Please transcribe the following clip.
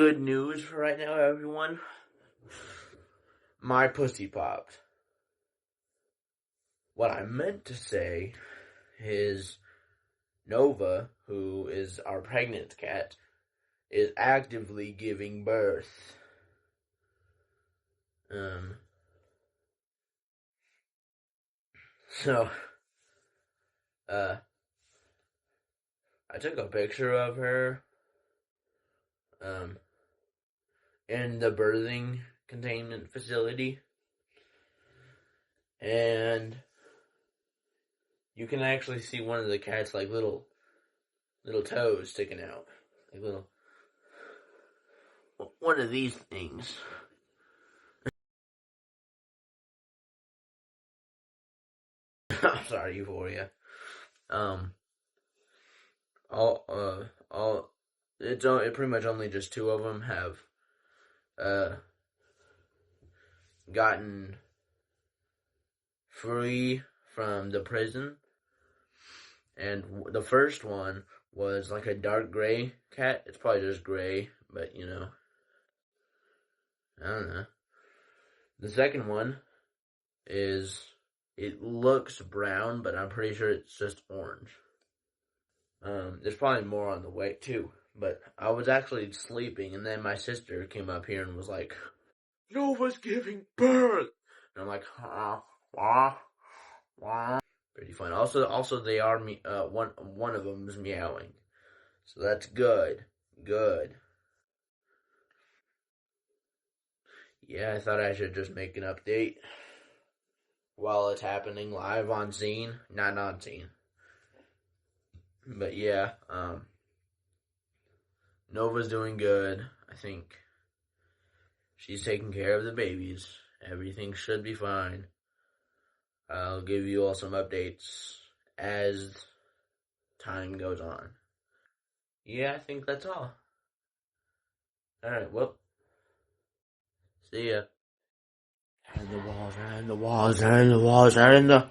Good news for right now, everyone. My pussy popped. What I meant to say is Nova, who is our pregnant cat, is actively giving birth. So, I took a picture of her, in the birthing containment facility, and you can actually see one of the cat's like little toes sticking out, like little one of these things. Sorry, Euphoria. It's pretty much only just two of them have gotten free from the prison, and the first one was like a dark gray cat. It's probably just gray, but I don't know. The second one it looks brown, but I'm pretty sure it's just orange. There's probably more on the way too, but I was actually sleeping, and then my sister came up here and was like, "Nova's giving birth," and I'm like, wah, wah. Pretty fun. Also, they are one of them is meowing, so that's good. Good. Yeah, I thought I should just make an update while it's happening live on scene, not on scene. But yeah, Nova's doing good. I think she's taking care of the babies. Everything should be fine. I'll give you all some updates as time goes on. Yeah, I think that's all. Alright, well, see ya. And the walls, and the walls, and the walls, and the